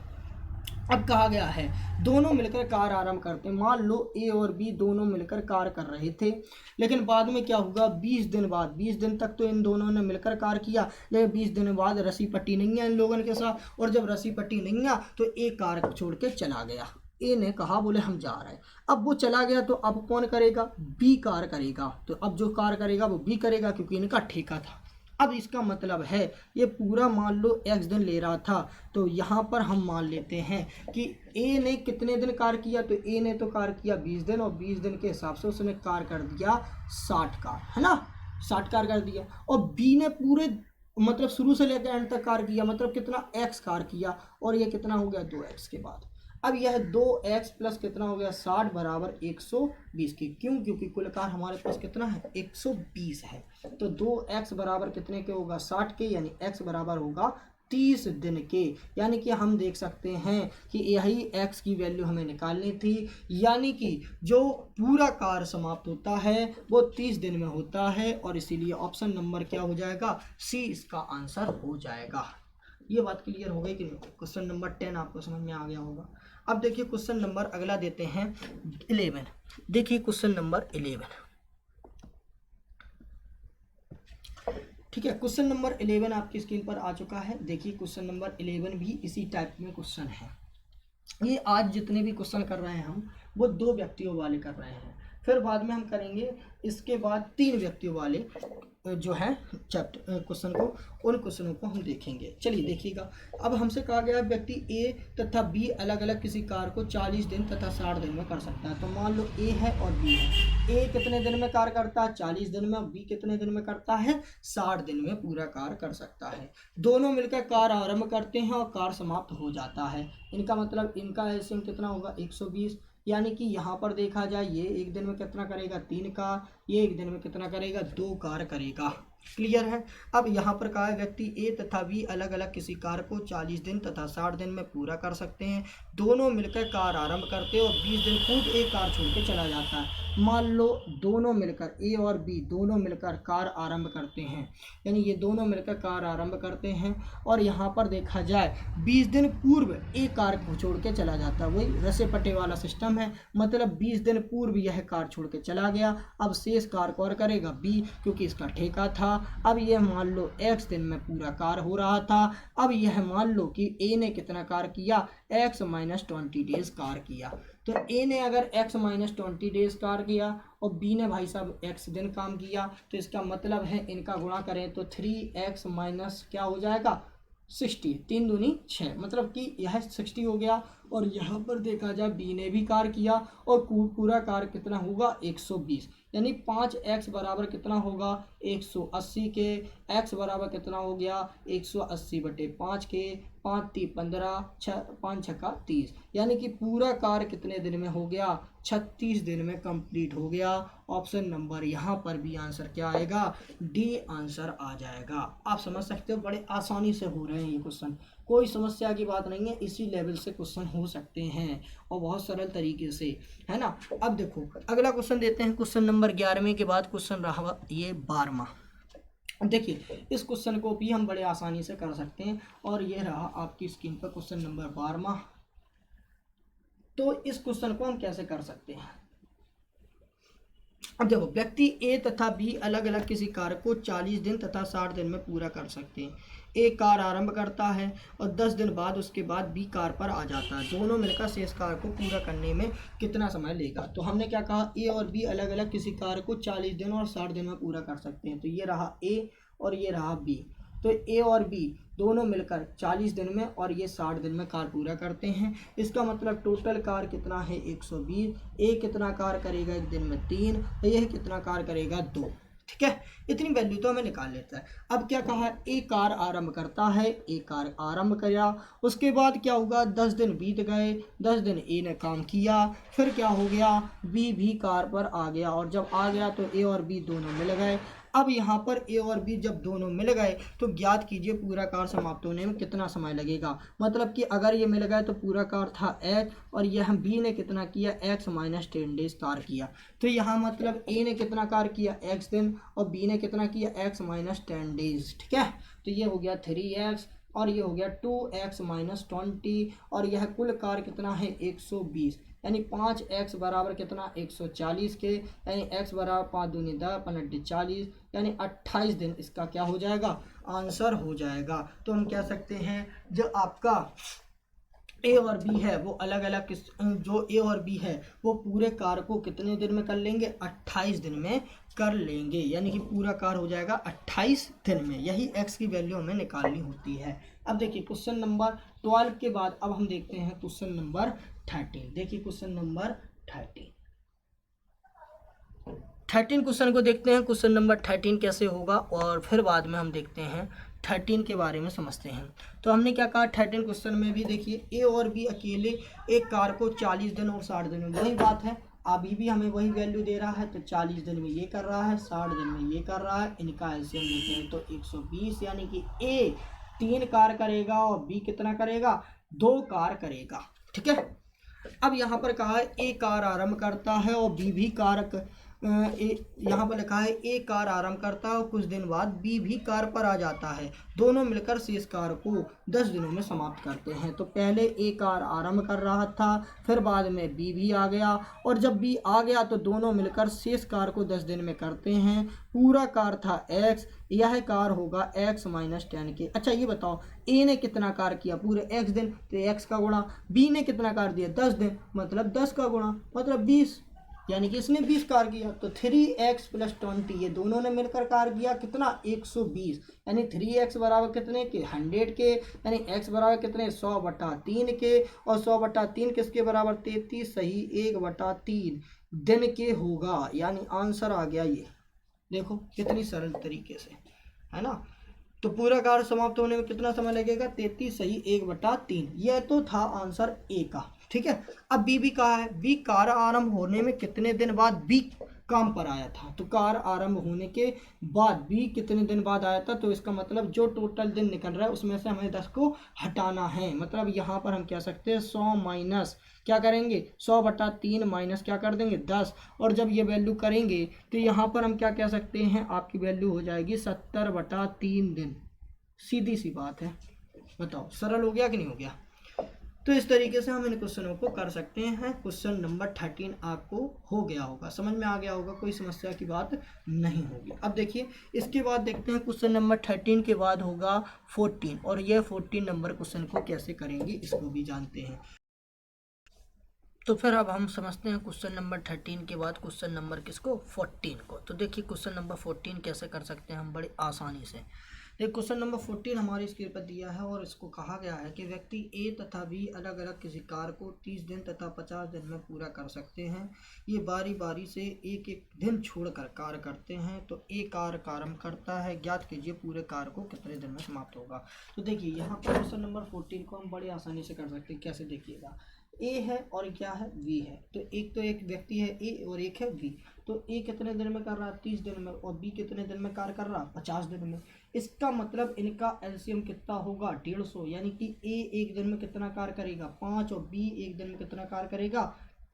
अब कहा गया है दोनों मिलकर कार आरंभ करते हैं। मान लो ए और बी दोनों मिलकर कार कर रहे थे, लेकिन बाद में क्या होगा? 20 दिन बाद, 20 दिन तक तो इन दोनों ने मिलकर कार किया, लेकिन 20 दिन बाद रस्सी पट्टी नहीं है इन लोगों के साथ। और जब रस्सी पट्टी नहीं है तो ए कार छोड़ के चला गया। ए ने कहा बोले हम जा रहे हैं। अब वो चला गया तो अब कौन करेगा? बी कार करेगा। तो अब जो कार करेगा वो बी करेगा, क्योंकि इनका ठेका था। अब इसका मतलब है ये पूरा मान लो x दिन ले रहा था, तो यहाँ पर हम मान लेते हैं कि a ने कितने दिन कार किया? तो a ने तो कार किया 20 दिन और 20 दिन के हिसाब से उसने कार कर दिया 60 कार, है ना? 60 कार कर दिया। और b ने पूरे मतलब शुरू से लेकर एंड तक कार किया, मतलब कितना? x कार किया। और ये कितना हो गया? 2x के बाद। अब यह 2x प्लस कितना हो गया? 60 बराबर 120 की। क्यों? क्योंकि कुल कार हमारे पास कितना है? 120 है। तो 2x बराबर कितने के होगा? 60 के, यानी x बराबर होगा 30 दिन के। यानी कि हम देख सकते हैं कि यही x की वैल्यू हमें निकालनी थी, यानी कि जो पूरा कार समाप्त होता है वो 30 दिन में होता है। और इसीलिए ऑप्शन नंबर क्या हो जाएगा? सी इसका आंसर हो जाएगा। ये बात क्लियर हो गई कि नहीं? क्वेश्चन नंबर 10 आपको समझ में आ गया होगा। अब देखिए क्वेश्चन नंबर अगला देते हैं 11। देखिए क्वेश्चन नंबर 11। ठीक है, क्वेश्चन नंबर 11 आपकी स्क्रीन पर आ चुका है। देखिए क्वेश्चन नंबर 11 भी इसी टाइप में क्वेश्चन है। ये आज जितने भी क्वेश्चन कर रहे हैं हम वो 2 व्यक्तियों वाले कर रहे हैं, फिर बाद में हम करेंगे इसके बाद 3 व्यक्तियों वाले जो है चैप्टर क्वेश्चन को, उन क्वेश्चनों को हम देखेंगे। चलिए देखिएगा। अब हमसे कहा गया व्यक्ति ए तथा बी अलग अलग किसी कार को 40 दिन तथा 60 दिन में कर सकता है। तो मान लो ए है और बी है। ए कितने दिन में कार करता है? 40 दिन में। बी कितने दिन में करता है? 60 दिन में पूरा कार कर सकता है। दोनों मिलकर कार आरंभ करते हैं और कार समाप्त हो जाता है। इनका मतलब इनका एलसीएम कितना होगा? 120। यानी कि यहाँ पर देखा जाए ये एक दिन में कितना करेगा? 3 कार, ये एक दिन में कितना करेगा, 2 कार्य करेगा। क्लियर है। अब यहाँ पर कहा है व्यक्ति ए तथा बी अलग अलग किसी कार्य को 40 दिन तथा 60 दिन में पूरा कर सकते हैं। दोनों मिलकर कार्य आरंभ करते हैं और 20 दिन पूर्व एक कार्य छोड़ के चला जाता है। मान लो दोनों मिलकर ए और बी दोनों मिलकर कार्य आरंभ करते हैं, यानी ये दोनों मिलकर कार्य आरंभ करते हैं और यहाँ पर देखा जाए 20 दिन पूर्व एक कार्य को छोड़ के चला जाता है। वही रसे पटे वाला सिस्टम है, मतलब 20 दिन पूर्व यह कार्य छोड़ के चला गया। अब शेष कार्य को और करेगा बी, क्योंकि इसका ठेका था। अब यह मान लो x दिन में पूरा कार्य हो रहा था। अब यह मान लो कि a ने कितना कार्य किया, x माइनस 20 डेज कार्य किया। तो a ने अगर x माइनस 20 डेज कार्य किया और b ने भाई साहब x दिन काम किया, तो इसका मतलब है इनका गुणा करें तो 3x माइनस क्या हो जाएगा, 60, 3 दूनी 6, मतलब कि यह 60 हो गया। और यहाँ पर देखा जाए बी ने भी कार्य किया और पूरा कार्य कितना होगा, 120, यानी 5x बराबर कितना होगा, 180 के। x बराबर कितना हो गया, 180/5 के, 5 × 15, 5 × 6 = 30, यानी कि पूरा कार्य कितने दिन में हो गया, 36 दिन में कंप्लीट हो गया। ऑप्शन नंबर यहाँ पर भी आंसर क्या आएगा, डी आंसर आ जाएगा। आप समझ सकते हो, बड़े आसानी से हो रहे हैं ये क्वेश्चन, कोई समस्या की बात नहीं है, इसी लेवल से क्वेश्चन हो सकते हैं और बहुत सरल तरीके से, है ना। अब देखो अगला क्वेश्चन देते हैं, क्वेश्चन नंबर 11वें के बाद क्वेश्चन रहा ये 12वां। देखिए इस क्वेश्चन को भी हम बड़े आसानी से कर सकते हैं और ये रहा आपकी स्क्रीन पर क्वेश्चन नंबर 12वां। तो इस क्वेश्चन को हम कैसे कर सकते हैं, अब देखो व्यक्ति ए तथा बी अलग अलग किसी कार्य को 40 दिन तथा 60 दिन में पूरा कर सकते हैं। ए कार्य आरंभ करता है और 10 दिन बाद उसके बाद बी कार्य पर आ जाता है। दोनों मिलकर शेष कार्य को पूरा करने में कितना समय लेगा। तो हमने क्या कहा, ए और बी अलग अलग किसी कार्य को 40 दिन और 60 दिन में पूरा कर सकते हैं। तो ये रहा ए और ये रहा बी। तो ए और बी दोनों मिलकर 40 दिन में और ये 60 दिन में कार्य पूरा करते हैं। इसका मतलब टोटल कार्य कितना है, 120। ए कितना कार्य करेगा एक दिन में, 3, और यह कितना कार्य करेगा, 2। ठीक है, इतनी वैल्यू तो हमें निकाल लेता है। अब क्या कहा, ए कार्य आरंभ करता है, ए कार्य आरंभ किया, उसके बाद क्या होगा, 10 दिन बीत गए, 10 दिन ए ने काम किया, फिर क्या हो गया, बी भी कार्य पर आ गया और जब आ गया तो ए और बी दोनों मिल गए। अब यहाँ पर ए और बी जब दोनों मिल गए तो ज्ञात कीजिए पूरा कार्य समाप्त होने में कितना समय लगेगा। मतलब कि अगर ये मिल गए तो पूरा कार्य था x और यह हम बी ने कितना किया, x माइनस 10 डेज कार्य किया। तो यहाँ मतलब ए ने कितना कार्य किया, x दिन, और बी ने कितना किया, x माइनस 10 डेज। ठीक है, तो ये हो गया 3x और ये हो गया 2x माइनस 20 और यह कुल कार्य कितना है, 120, यानी 5x बराबर कितना, 140 के, यानी x बराबर 5 दूनी 10, 15 40, यानी 28 दिन इसका क्या हो जाएगा, आंसर हो जाएगा। तो हम कह सकते हैं जो आपका ए और बी है वो अलग अलग जो ए और बी है वो पूरे कार्य को कितने दिन में कर लेंगे, 28 दिन में कर लेंगे, यानी कि पूरा कार्य हो जाएगा 28 दिन में। यही x की वैल्यू हमें निकालनी होती है। अब देखिए क्वेश्चन नंबर 12 के बाद अब हम देखते हैं क्वेश्चन नंबर 13। देखिए क्वेश्चन नंबर 13 क्वेश्चन को देखते हैं, क्वेश्चन नंबर 13 कैसे होगा और फिर बाद में हम देखते हैं 13 के बारे में समझते हैं। तो हमने क्या कहा, 13 क्वेश्चन में भी देखिए ए और बी अकेले एक कार्य को 40 दिन और 60 दिन में, वही बात है, अभी भी हमें वही वैल्यू दे रहा है। तो 40 दिन में ये कर रहा है, 60 दिन में ये कर रहा है, इनका एलसीएम लेते हैं तो 120, यानी कि ए 3 कार्य करेगा और बी कितना करेगा, 2 कार्य करेगा। ठीक है, अब यहाँ पर कहा है ए कार्य आरंभ करता है और बी भी कार्य, यहाँ पर लिखा है ए कार्य आरंभ करता है और कुछ दिन बाद बी भी कार्य पर आ जाता है। दोनों मिलकर शेष कार्य को 10 दिनों में समाप्त करते हैं। तो पहले ए कार्य आरंभ कर रहा था, फिर बाद में बी भी आ गया और जब बी आ गया तो दोनों मिलकर शेष कार्य को 10 दिन में करते हैं। पूरा कार्य था x, यह कार्य होगा x माइनस 10 के। अच्छा ये बताओ ए ने कितना कार्य किया, पूरे x दिन, तो x का गुणा, बी ने कितना कार्य दिया, 10 दिन, मतलब 10 का गुणा, मतलब 20, यानी कि इसने 20 कार्य किया। तो 3x + 20 ये दोनों ने मिलकर कार्य किया कितना, 120, यानी 3x बराबर कितने के, 100 के, यानी x बराबर कितने, 100/3 के, और 100/3 किसके बराबर, 33, सही 1/3 दिन के होगा, यानी आंसर आ गया ये। देखो कितनी सरल तरीके से, है ना। तो पूरा कार्य समाप्त होने में कितना समय लगेगा, 33, सही 1/3। यह तो था आंसर ए का। ठीक है, अब बी भी कहा है, बी कार्य आरंभ होने में कितने दिन बाद बी काम पर आया था। तो कार्य आरंभ होने के बाद बी कितने दिन बाद आया था, तो इसका मतलब जो टोटल दिन निकल रहा है उसमें से हमें 10 को हटाना है। मतलब यहाँ पर हम कह सकते हैं 100 माइनस क्या करेंगे, 100/3 माइनस क्या कर देंगे 10, और जब ये वैल्यू करेंगे तो यहाँ पर हम क्या कह सकते हैं, आपकी वैल्यू हो जाएगी 70/3 दिन। सीधी सी बात है, बताओ सरल हो गया कि नहीं हो गया। तो इस तरीके से हम इन क्वेश्चनों को कर सकते हैं। क्वेश्चन नंबर 13 आपको हो गया होगा, समझ में आ गया होगा, कोई समस्या की बात नहीं होगी। अब देखिए इसके बाद देखते हैं क्वेश्चन नंबर 13 के बाद होगा 14, और यह 14 नंबर क्वेश्चन को कैसे करेंगे इसको भी जानते हैं। तो फिर अब हम समझते हैं क्वेश्चन नंबर 13 के बाद क्वेश्चन नंबर किसको, 14 को। तो देखिए क्वेश्चन नंबर 14 कैसे कर सकते हैं हम बड़ी आसानी से। देखिए क्वेश्चन नंबर 14 हमारे स्क्रीन पर दिया है और इसको कहा गया है कि व्यक्ति ए तथा बी अलग अलग किसी कार्य को 30 दिन तथा 50 दिन में पूरा कर सकते हैं। ये बारी बारी से एक एक दिन छोड़कर कार्य करते हैं। तो ए कार्य आरंभ करता है, ज्ञात कीजिए पूरे कार्य को कितने दिन में समाप्त होगा। तो देखिए यहाँ पर क्वेश्चन नंबर 14 को हम बड़ी आसानी से कर सकते हैं। कैसे, देखिएगा ए है और क्या है, बी है। तो एक व्यक्ति है ए और एक है बी। तो ए कितने दिन में कर रहा है, 30 दिन में, और बी कितने दिन में कार्य कर रहा है, 50 दिन में। इसका मतलब इनका एलसीएम कितना होगा, 150। यानी कि ए एक दिन में कितना कार्य करेगा, 5, और बी एक दिन में कितना कार्य करेगा,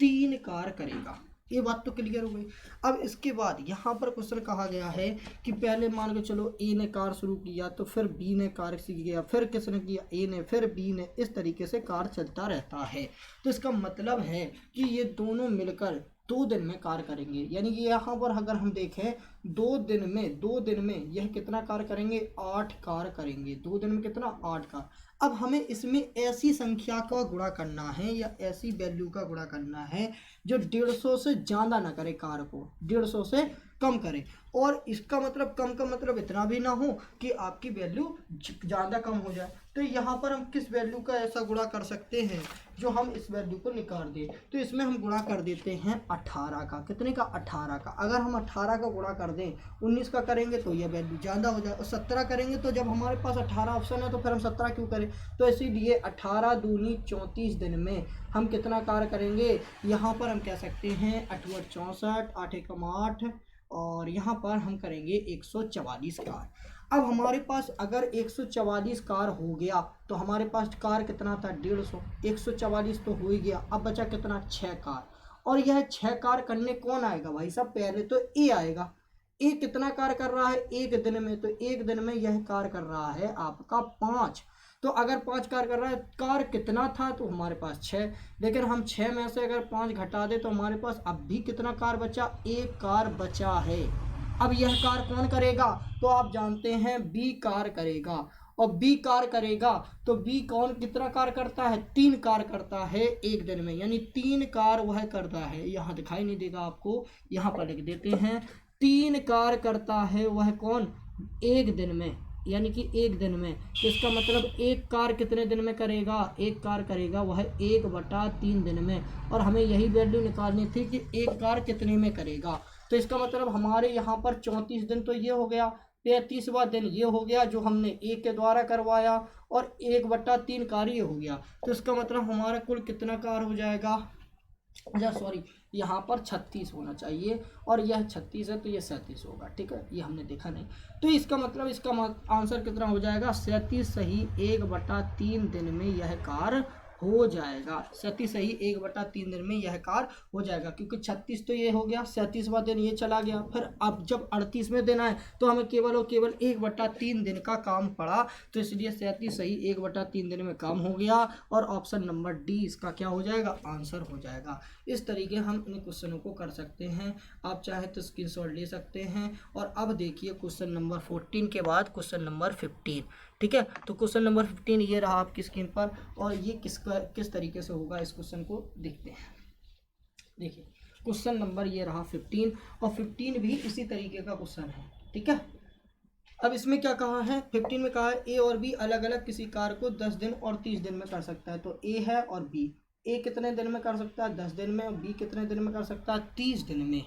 3 कार्य करेगा। ये बात तो क्लियर हो गई। अब इसके बाद यहाँ पर क्वेश्चन कहा गया है कि पहले मान के चलो ए ने कार्य शुरू किया, तो फिर बी ने कार्य किया, फिर किसने किया, ए ने, फिर बी ने, इस तरीके से कार्य चलता रहता है। तो इसका मतलब है कि ये दोनों मिलकर 2 दिन में कार्य करेंगे। यानी कि यहाँ पर अगर हम देखें 2 दिन में यह कितना कार्य करेंगे, 8 कार्य करेंगे। 2 दिन में कितना, 8 कार्य। अब हमें इसमें ऐसी संख्या का गुणा करना है या ऐसी वैल्यू का गुणा करना है जो 150 से ज़्यादा ना करे कार्य को, 150 से कम करे। और इसका मतलब कम का मतलब इतना भी ना हो कि आपकी वैल्यू ज़्यादा कम हो जाए। तो यहाँ पर हम किस वैल्यू का ऐसा गुणा कर सकते हैं जो हम इस वैल्यू को निकाल दें। तो इसमें हम गुणा कर देते हैं 18 का। कितने का, 18 का। अगर हम 18 का गुणा कर दें 19 का करेंगे तो यह वैल्यू ज़्यादा हो जाए, और 17 करेंगे तो जब हमारे पास 18 ऑप्शन है तो फिर हम 17 क्यों करें। तो इसीलिए 18 दूनी 34 दिन में हम कितना कार्य करेंगे। यहाँ पर हम कह सकते हैं 8 × 64, 8 × 8, और यहाँ पर हम करेंगे 144 कार्य। अब हमारे पास अगर 144 कार हो गया तो हमारे पास कार कितना था, 150। 144 तो हो ही गया। अब बचा कितना, 6 कार। और यह 6 कार करने कौन आएगा भाई साहब, पहले तो ए आएगा। ए कितना कार कर रहा है एक दिन में, तो एक दिन में यह कार कर रहा है आपका 5। तो अगर 5 कार कर रहा है, कार कितना था, तो हमारे पास 6। लेकिन हम 6 में से अगर 5 घटा दे तो हमारे पास अब भी कितना कार बचा, 1 कार बचा है। अब यह कार कौन करेगा, तो आप जानते हैं बी कार करेगा। और बी कार करेगा तो बी कौन कितना कार करता है, 3 कार करता है एक दिन में। यानी 3 कार वह करता है, यहाँ दिखाई नहीं देगा आपको, यहाँ पर लिख देते हैं 3 कार करता है वह कौन, एक दिन में। यानी कि एक दिन में, तो इसका मतलब 1 कार कितने दिन में करेगा, 1 कार करेगा वह 1/3 दिन में। और हमें यही वैल्यू निकालनी थी कि 1 कार कितने में करेगा। तो इसका मतलब हमारे यहाँ पर 34 दिन तो ये हो गया, 33वां दिन ये हो गया जो हमने 1 के द्वारा करवाया, और 1/3 कार्य हो गया। तो इसका मतलब हमारा कुल कितना कार्य हो जाएगा, अच्छा सॉरी, यहाँ पर 36 होना चाहिए, और यह 36 है तो यह 37 होगा। ठीक है, ये हमने देखा नहीं। तो इसका मतलब इसका आंसर कितना हो जाएगा, 37 सही 1/3 दिन में यह कार्य हो जाएगा। 37 सही 1/3 दिन में यह कार्य हो जाएगा, क्योंकि 36 तो ये हो गया, 37वां दिन ये चला गया। फिर अब जब 38वें दिन आए तो हमें केवल और केवल 1/3 दिन का काम पड़ा। तो इसलिए 37 सही 1/3 दिन में काम हो गया, और ऑप्शन नंबर डी इसका क्या हो जाएगा, आंसर हो जाएगा। इस तरीके हम इन क्वेश्चनों को कर सकते हैं। आप चाहे तो स्क्रीनशॉट ले सकते हैं। और अब देखिए क्वेश्चन नंबर 14 के बाद क्वेश्चन नंबर 15। ठीक है, तो क्वेश्चन नंबर 15 ये रहा आपकी स्क्रीन पर, और ये किस तरीके से होगा इस क्वेश्चन को देखते हैं। देखिए क्वेश्चन नंबर ये रहा 15, और 15 भी इसी तरीके का क्वेश्चन है। ठीक है, अब इसमें क्या कहा है, 15 में कहा है ए और बी अलग अलग किसी कार्य को 10 दिन और 30 दिन में कर सकता है। तो ए है और बी, ए कितने दिन में कर सकता है, 10 दिन में, और बी कितने दिन में कर सकता है, 30 दिन में।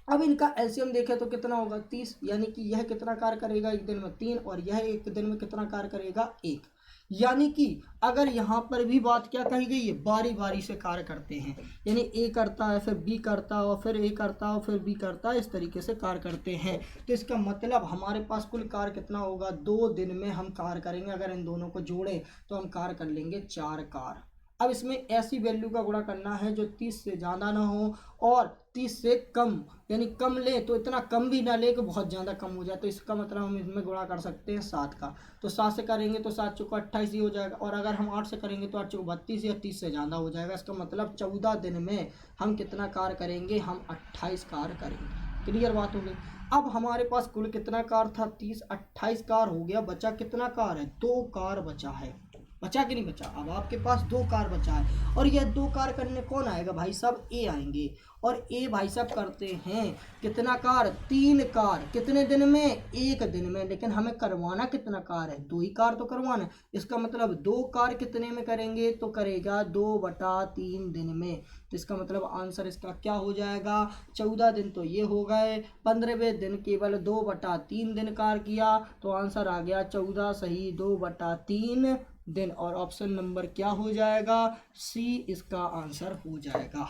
अब इनका एलसीएम देखें तो कितना होगा, 30। यानी कि यह कितना कार्य करेगा एक दिन में, 3, और यह एक दिन में कितना कार्य करेगा, 1। यानी कि अगर यहाँ पर भी बात क्या कही गई है, बारी बारी से कार्य करते हैं, यानी ए करता है फिर बी करता है और फिर ए करता है और फिर बी करता है, इस तरीके से कार्य करते हैं। तो इसका मतलब हमारे पास कुल कार्य कितना होगा, 2 दिन में हम कार्य करेंगे। अगर इन दोनों को जोड़ें तो हम कार्य कर लेंगे 4 कार्य। अब इसमें ऐसी वैल्यू का गुणा करना है जो 30 से ज़्यादा ना हो और 30 से कम, यानी कम ले तो इतना कम भी ना ले कि बहुत ज़्यादा कम हो जाए। तो इसका मतलब हम इसमें गुणा कर सकते हैं 7 का। तो 7 से करेंगे तो 7 चौको 28 ही हो जाएगा, और अगर हम 8 से करेंगे तो 8 चौको 32 या 30 से ज़्यादा हो जाएगा। इसका मतलब 14 दिन में हम कितना कार्य करेंगे, हम 28 कार्य करेंगे। क्लियर बात हो गई। अब हमारे पास कुल कितना कार्य था, 30, 28 कार्य हो गया, बचा कितना कार्य है, 2 कार्य बचा है। बचा कि नहीं बचा, अब आपके पास 2 कार बचा है, और यह 2 कार करने कौन आएगा भाई साहब, ए आएंगे। और ए भाई साहब करते हैं कितना कार, 3 कार। कितने दिन में, 1 दिन में। लेकिन हमें करवाना कितना कार है, 2 ही कार तो करवाना है। इसका मतलब 2 कार कितने में करेंगे, तो करेगा 2/3 दिन में। तो इसका मतलब आंसर इसका क्या हो जाएगा, 14 दिन तो ये हो गए, 15वें दिन केवल 2/3 दिन कार किया, तो आंसर आ गया 14 सही 2/3 दिन। और ऑप्शन नंबर क्या हो जाएगा, सी इसका आंसर हो जाएगा।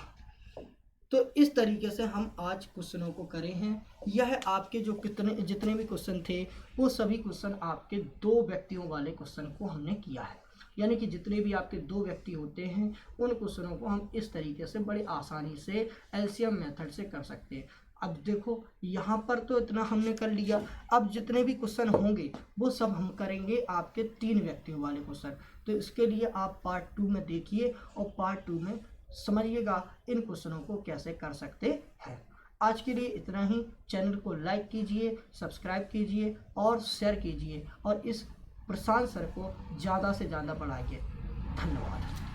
तो इस तरीके से हम आज क्वेश्चनों को करे हैं। यह आपके जो जितने भी क्वेश्चन थे वो सभी क्वेश्चन आपके 2 व्यक्तियों वाले क्वेश्चन को हमने किया है। यानी कि जितने भी आपके 2 व्यक्ति होते हैं उन क्वेश्चनों को हम इस तरीके से बड़ी आसानी से एलसीएम मेथड से कर सकते हैं। अब देखो यहाँ पर तो इतना हमने कर लिया, अब जितने भी क्वेश्चन होंगे वो सब हम करेंगे आपके 3 व्यक्तियों वाले क्वेश्चन। तो इसके लिए आप पार्ट 2 में देखिए और पार्ट 2 में समझिएगा इन क्वेश्चनों को कैसे कर सकते हैं। आज के लिए इतना ही। चैनल को लाइक कीजिए, सब्सक्राइब कीजिए और शेयर कीजिए, और इस प्रशांत सर को ज़्यादा से ज़्यादा बढ़ाइए। धन्यवाद।